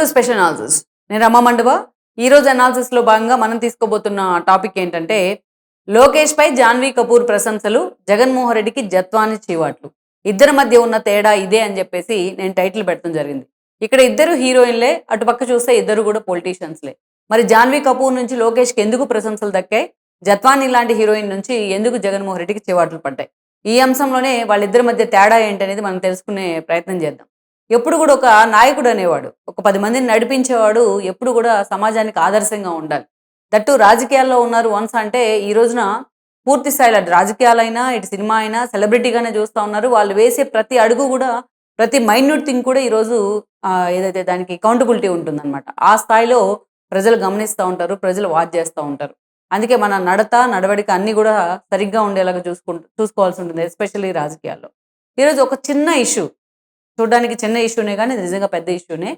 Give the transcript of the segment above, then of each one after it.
Welcome to special analysis. నేను రమా మండవ. ఈరోజు అనాలిసిస్లో భాగంగా మనం తీసుకోబోతున్న టాపిక్ ఏంటంటే లోకేష్ పై జాన్వీ కపూర్ ప్రశంసలు, జగన్మోహన్ రెడ్డికి జత్వాని చీవాట్లు. ఇద్దరి మధ్య ఉన్న తేడా ఇదే అని చెప్పేసి నేను టైటిల్ పెట్టడం జరిగింది. ఇక్కడ ఇద్దరు హీరోయిన్లే, అటుపక్క చూస్తే ఇద్దరు కూడా పొలిటీషియన్స్లే. మరి జాన్వీ కపూర్ నుంచి లోకేష్కి ఎందుకు ప్రశంసలు దక్కాయి, జత్వాని లాంటి హీరోయిన్ నుంచి ఎందుకు జగన్మోహన్ రెడ్డికి చివాట్లు పడ్డాయి? ఈ అంశంలోనే వాళ్ళిద్దరి మధ్య తేడా ఏంటనేది మనం తెలుసుకునే ప్రయత్నం చేద్దాం. ఎప్పుడు కూడా ఒక నాయకుడు అనేవాడు, ఒక 10 మందిని నడిపించేవాడు ఎప్పుడు కూడా సమాజానికి ఆదర్శంగా ఉండాలి. దట్టు రాజకీయాల్లో ఉన్నారు వన్స్ అంటే ఈ రోజున పూర్తి స్థాయిలో అటు రాజకీయాలైనా, ఇటు సినిమా అయినా సెలబ్రిటీగానే చూస్తూ ఉన్నారు. వాళ్ళు వేసే ప్రతి అడుగు కూడా, ప్రతి మైన్యూట్ థింగ్ కూడా ఈరోజు ఏదైతే దానికి అకౌంటబిలిటీ ఉంటుందన్నమాట. ఆ స్థాయిలో ప్రజలు గమనిస్తూ ఉంటారు, ప్రజలు వాచ్ చేస్తూ ఉంటారు. అందుకే మన నడత, నడవడిక అన్నీ కూడా సరిగ్గా ఉండేలాగా చూసుకోవాల్సి ఉంటుంది, ఎస్పెషల్లీ రాజకీయాల్లో. ఈరోజు ఒక చిన్న ఇష్యూ, చూడడానికి చిన్న ఇష్యూనే కానీ నిజంగా పెద్ద ఇష్యూనే.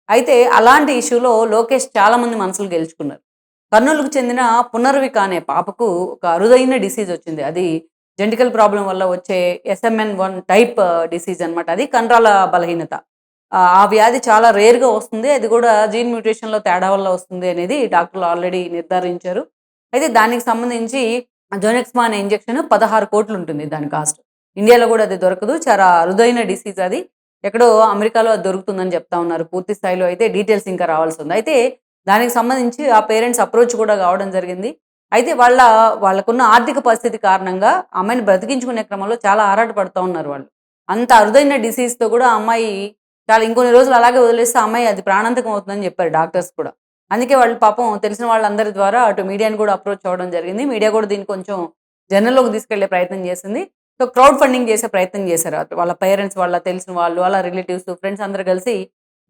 అయితే అలాంటి ఇష్యూలో లోకేష్ చాలామంది మనసులు గెలుచుకున్నారు. కర్నూలుకు చెందిన పునర్విక అనే పాపకు ఒక అరుదైన డిసీజ్ వచ్చింది. అది జెంటికల్ ప్రాబ్లం వల్ల వచ్చే SMN1 టైప్ డిసీజ్ అనమాట. అది కండరాల బలహీనత. ఆ వ్యాధి చాలా రేర్గా వస్తుంది. అది కూడా జీన్ మ్యూటేషన్లో తేడా వల్ల వస్తుంది అనేది డాక్టర్లు ఆల్రెడీ నిర్ధారించారు. అయితే దానికి సంబంధించి జోనెక్స్మా అనే ఇంజెక్షన్ 16 కోట్లు ఉంటుంది దాని కాస్ట్. ఇండియాలో కూడా అది దొరకదు. చాలా అరుదైన డిసీజ్ అది. ఎక్కడో అమెరికాలో అది దొరుకుతుందని చెప్తా ఉన్నారు. పూర్తి స్థాయిలో అయితే డీటెయిల్స్ ఇంకా రావాల్సి ఉంది. అయితే దానికి సంబంధించి ఆ పేరెంట్స్ అప్రోచ్ కూడా కావడం జరిగింది. అయితే వాళ్ళకున్న ఆర్థిక పరిస్థితి కారణంగా అమ్మాయిని బ్రతికించుకునే క్రమంలో చాలా ఆరాటపడుతూ ఉన్నారు వాళ్ళు. అంత అరుదైన డిసీజ్తో కూడా ఆ అమ్మాయి చాలా ఇంకొన్ని రోజులు అలాగే వదిలేస్తే ఆ అమ్మాయి అది ప్రాణాంతకం అవుతుందని చెప్పారు డాక్టర్స్ కూడా. అందుకే వాళ్ళు పాపం తెలిసిన వాళ్ళందరి ద్వారా అటు మీడియాని కూడా అప్రోచ్ అవ్వడం జరిగింది. మీడియా కూడా దీన్ని కొంచెం జనంలోకి తీసుకెళ్లే ప్రయత్నం చేసింది. సో క్రౌడ్ ఫండింగ్ చేసే ప్రయత్నం చేశారు. వాళ్ళ పేరెంట్స్, వాళ్ళ తెలిసిన వాళ్ళు, వాళ్ళ రిలేటివ్స్, ఫ్రెండ్స్ అందరూ కలిసి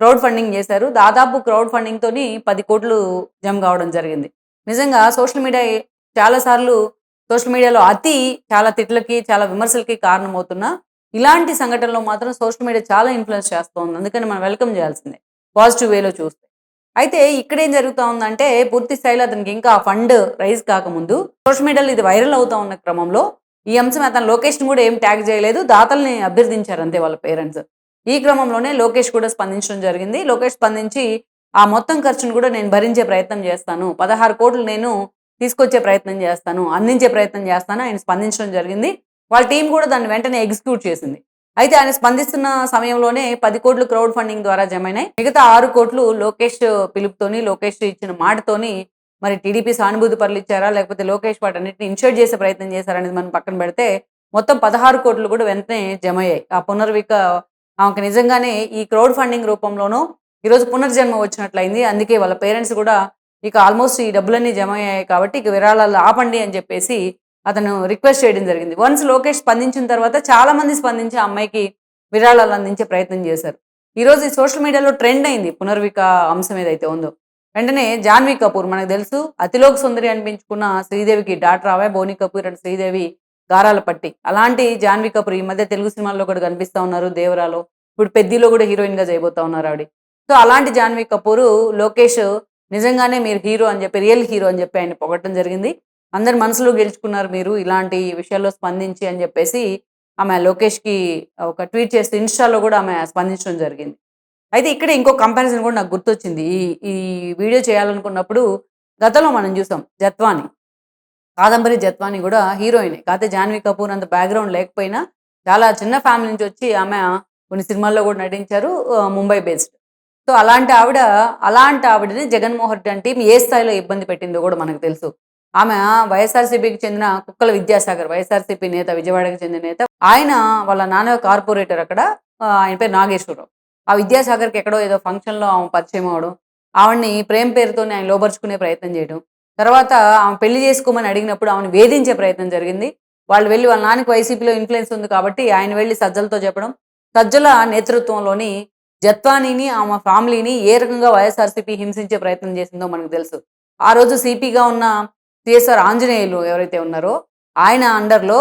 క్రౌడ్ ఫండింగ్ చేశారు. దాదాపు క్రౌడ్ ఫండింగ్‌తోని 10 కోట్లు జమ కావడం జరిగింది. నిజంగా సోషల్ మీడియా చాలాసార్లు సోషల్ మీడియాలో చాలా తిట్లకి, చాలా విమర్శలకి కారణమవుతున్నా ఇలాంటి సంఘటనలో మాత్రం సోషల్ మీడియా చాలా ఇన్‌ఫ్లుయెన్స్ చేస్తోంది. అందుకని మనం వెల్కమ్ చేయాల్సిందే, పాజిటివ్ వేలో చూస్తే. అయితే ఇక్కడేం జరుగుతా ఉందంటే పూర్తి స్థాయిలో అతనికి ఇంకా ఫండ్ రైజ్ కాకముందు సోషల్ మీడియాలో ఇది వైరల్ అవుతా ఉన్న క్రమంలో ఈ అంశం అతను లోకేష్‌ని కూడా ఏం ట్యాగ్ చేయలేదు. దాతల్ని అభ్యర్థించారు అంతే వాళ్ళ పేరెంట్స్. ఈ క్రమంలోనే లోకేష్ కూడా స్పందించడం జరిగింది. లోకేష్ స్పందించి ఆ మొత్తం ఖర్చును కూడా నేను భరించే ప్రయత్నం చేస్తాను. 16 కోట్లు నేను తీసుకొచ్చే ప్రయత్నం చేస్తాను, అందించే ప్రయత్నం చేస్తాను ఆయన స్పందించడం జరిగింది. వాళ్ళ టీం కూడా దాన్ని వెంటనే ఎగ్జిక్యూట్ చేసింది. అయితే ఆయన స్పందిస్తున్న సమయంలోనే 10 కోట్లు క్రౌడ్ ఫండింగ్ ద్వారా జమైనాయి. మిగతా 6 కోట్లు లోకేష్ పిలుపుతోని, లోకేష్ ఇచ్చిన మాటతోని మరి టీడీపీ సానుభూతి పరులు ఇచ్చారా, లేకపోతే లోకేష్ వాటన్నిటిని ఇన్షర్ట్ చేసే ప్రయత్నం చేశారనేది మనం పక్కన పెడితే మొత్తం 16 కోట్లు కూడా వెంటనే జమయ్యాయి. ఆ పునర్విక ఆమెకు నిజంగానే ఈ క్రౌడ్ ఫండింగ్ రూపంలోనూ ఈరోజు పునర్జన్మ వచ్చినట్లయింది. అందుకే వాళ్ళ పేరెంట్స్ కూడా ఇక ఆల్మోస్ట్ ఈ డబ్బులన్నీ జమ అయ్యాయి కాబట్టి ఇక విరాళాలు ఆపండి అని చెప్పేసి అతను రిక్వెస్ట్ చేయడం జరిగింది. వన్స్ లోకేష్ స్పందించిన తర్వాత చాలా మంది స్పందించి ఆ అమ్మాయికి విరాళాలు అందించే ప్రయత్నం చేశారు. ఈరోజు ఈ సోషల్ మీడియాలో ట్రెండ్ అయింది పునర్విక అంశం ఏదైతే ఉందో. వెంటనే జాన్వీ కపూర్, మనకు తెలుసు అతిలోక సుందరి అనిపించుకున్న శ్రీదేవికి డాటర్ ఆమె. బోని కపూర్ అండ్ శ్రీదేవి గారాల పట్టి. అలాంటి జాన్వీ కపూర్ ఈ మధ్య తెలుగు సినిమాల్లో కూడా కనిపిస్తూ ఉన్నారు. దేవరాలో, ఇప్పుడు పెద్దిలో కూడా హీరోయిన్గా చేయబోతా ఉన్నారు ఆవిడ. సో అలాంటి జాన్వీ కపూర్ లోకేష్ నిజంగానే మీరు హీరో అని చెప్పి, రియల్ హీరో అని చెప్పి ఆయన పొగట్టడం జరిగింది. అందరి మనసులో గెలుచుకున్నారు మీరు ఇలాంటి విషయాల్లో స్పందించి అని చెప్పేసి ఆమె లోకేష్కి ఒక ట్వీట్ చేస్తూ ఇన్స్టాలో కూడా ఆమె స్పందించడం జరిగింది. అయితే ఇక్కడ ఇంకో కంపారిజన్ కూడా నాకు గుర్తొచ్చింది. ఈ ఈ వీడియో చేయాలనుకున్నప్పుడు గతంలో మనం చూసాం జత్వాని, కాదంబరి జత్వాని కూడా హీరోయినే. కాకపోతే జాన్వీ కపూర్ అంత బ్యాక్గ్రౌండ్ లేకపోయినా చాలా చిన్న ఫ్యామిలీ నుంచి వచ్చి ఆమె కొన్ని సినిమాల్లో కూడా నటించారు, ముంబై బేస్డ్. సో అలాంటి ఆవిడని జగన్మోహన్ రెడ్డి టీం ఏ స్థాయిలో ఇబ్బంది పెట్టిందో కూడా మనకు తెలుసు. ఆమె వైఎస్ఆర్సీపీకి చెందిన కుక్కల విద్యాసాగర్, వైఎస్ఆర్సీపీ నేత, విజయవాడకి చెందిన నేత. ఆయన వాళ్ళ నాన్న కార్పొరేటర్ అక్కడ. ఆయన పేరు నాగేశ్వరరావు. ఆ విద్యాసాగర్కి ఎక్కడో ఏదో ఫంక్షన్లో ఆమె పరిచయం అవడం, ఆవిడ్ని ప్రేమ పేరుతోనే ఆయన లోబరుచుకునే ప్రయత్నం చేయడం, తర్వాత ఆమె పెళ్లి చేసుకోమని అడిగినప్పుడు ఆమెను వేధించే ప్రయత్నం జరిగింది. వాళ్ళు వెళ్ళి వాళ్ళ నాన్నకి వైసీపీలో ఇన్ఫ్లుయెన్స్ ఉంది కాబట్టి ఆయన వెళ్ళి సజ్జలతో చెప్పడం. సజ్జల నేతృత్వంలోని జత్వానీని, ఆమె ఫ్యామిలీని ఏ రకంగా వైఎస్ఆర్సీపీ హింసించే ప్రయత్నం చేసిందో మనకు తెలుసు. ఆ రోజు సిపిగా ఉన్న సిఎస్ఆర్ ఆంజనేయులు ఎవరైతే ఉన్నారో ఆయన అండర్లో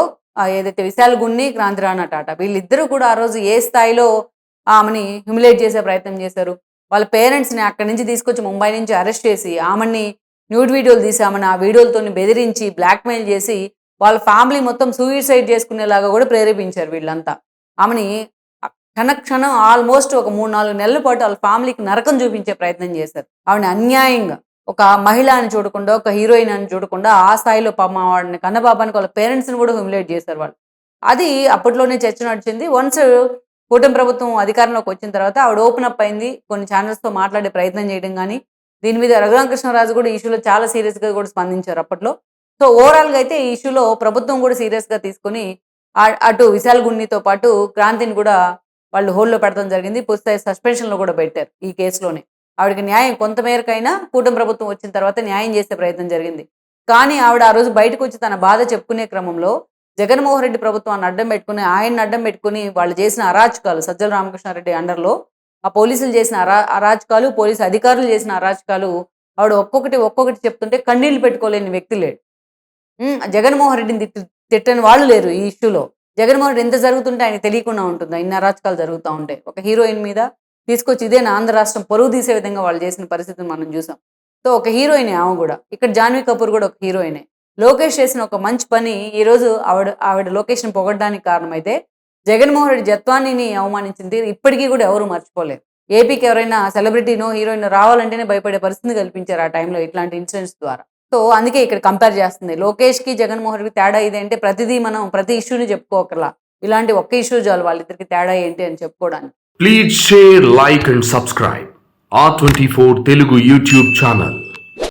ఏదైతే విశాల్ గున్ని, క్రాంతిరాణా టాటా వీళ్ళిద్దరూ కూడా ఆ రోజు ఏ స్థాయిలో ఆమెని హ్యూమిలేట్ చేసే ప్రయత్నం చేశారు. వాళ్ళ పేరెంట్స్ని అక్కడి నుంచి తీసుకొచ్చి ముంబై నుంచి అరెస్ట్ చేసి ఆమెని న్యూడ్ వీడియోలు తీసామని ఆ వీడియోలతో బెదిరించి బ్లాక్మెయిల్ చేసి వాళ్ళ ఫ్యామిలీ మొత్తం సూయిసైడ్ చేసుకునేలాగా కూడా ప్రేరేపించారు వీళ్ళంతా. ఆమెని క్షణం ఆల్మోస్ట్ ఒక 3-4 నెలల పాటు వాళ్ళ ఫ్యామిలీకి నరకం చూపించే ప్రయత్నం చేశారు. ఆవిడని అన్యాయంగా ఒక మహిళ అని చూడకుండా, ఒక హీరోయిన్ అని చూడకుండా ఆ స్థాయిలో పాపం ఆవిడని కన్నపాపానికి వాళ్ళ పేరెంట్స్‌ని కూడా హ్యూమిలేట్ చేశారు వాళ్ళు. అది అప్పట్లోనే చర్చ నడిచింది. వన్స్ కూటమి ప్రభుత్వం అధికారంలోకి వచ్చిన తర్వాత ఆవిడ ఓపెన్ అప్ అయింది. కొన్ని ఛానెల్స్‌తో మాట్లాడే ప్రయత్నం చేయడం గాని, దీని మీద రఘురామకృష్ణరాజు కూడా ఈ ఇష్యూలో చాలా సీరియస్‌గా కూడా స్పందించారు అప్పట్లో. సో, ఓవరాల్‌గా అయితే ఈ ఇష్యూలో ప్రభుత్వం కూడా సీరియస్‌గా తీసుకొని అటు విశాల్ గున్నితో పాటు క్రాంతిని కూడా వాళ్ళు హోల్డ్‌లో పెట్టడం జరిగింది. పూర్తిస్థాయి సస్పెన్షన్‌లో కూడా పెట్టారు ఈ కేసులోనే. ఆవిడకి న్యాయం కొంత మేరకైనా కూటమి ప్రభుత్వం వచ్చిన తర్వాత న్యాయం చేసే ప్రయత్నం జరిగింది. కానీ ఆవిడ ఆ రోజు బయటకొచ్చి తన బాధ చెప్పుకునే క్రమంలో జగన్మోహన్ రెడ్డి ప్రభుత్వాన్ని అడ్డం పెట్టుకొని, ఆయన్ని అడ్డం పెట్టుకొని వాళ్ళు చేసిన అరాచకాలు సజ్జల రామకృష్ణారెడ్డి అండర్‌లో ఆ పోలీసులు చేసిన అరాచకాలు, పోలీసు అధికారులు చేసిన అరాచకాలు ఆవిడ ఒక్కొక్కటి చెప్తుంటే కన్నీళ్లు పెట్టుకోలేని వ్యక్తి లేడు. జగన్మోహన్ రెడ్డిని తిట్టని వాళ్ళు లేరు ఈ ఇష్యూలో. జగన్మోహన్ రెడ్డి ఎంత జరుగుతుంటే ఆయనకి తెలియకుండా ఉంటుందా? ఇన్ని అరాచకాలు జరుగుతా ఉంటే. ఒక హీరోయిన్ మీద తీసుకొచ్చి ఇదేనా ఆంధ్ర రాష్ట్రం పరువు తీసే విధంగా వాళ్ళు చేసిన పరిస్థితిని మనం చూసాం. సో, ఒక హీరోయినే ఆమె గూడా. ఇక్కడ జాన్వీ కపూర్ కూడా ఒక హీరోయినే. లోకేష్ చేసిన ఒక మంచి పని ఈరోజు ఆవిడ లోకేష్‌ని పొగడడానికి కారణమైతే, జగన్మోహన్ రెడ్డి జత్వానీని అవమానించిన తీరు ఇప్పటికీ కూడా ఎవరు మర్చిపోలేరు. ఏపీకి ఎవరైనా సెలబ్రిటీనో, హీరోయినో రావాలంటేనే భయపడే పరిస్థితిని కల్పించారు ఆ టైంలో ఇట్లాంటి ఇన్సిడెంట్స్ ద్వారా. సో, అందుకే ఇక్కడ కంపేర్ చేస్తుంది. లోకేష్‌కి, జగన్మోహన్ రెడ్డికి తేడా ఇదేంటే ప్రతిదీ మనం ప్రతి ఇష్యూని చెప్పుకోకర్లా. ఇలాంటి ఒక్క ఇష్యూ చాలు వాళ్ళిద్దరికి తేడా ఏంటి అని చెప్పుకోవడానికి. Please share, like and subscribe R24 Telugu YouTube channel.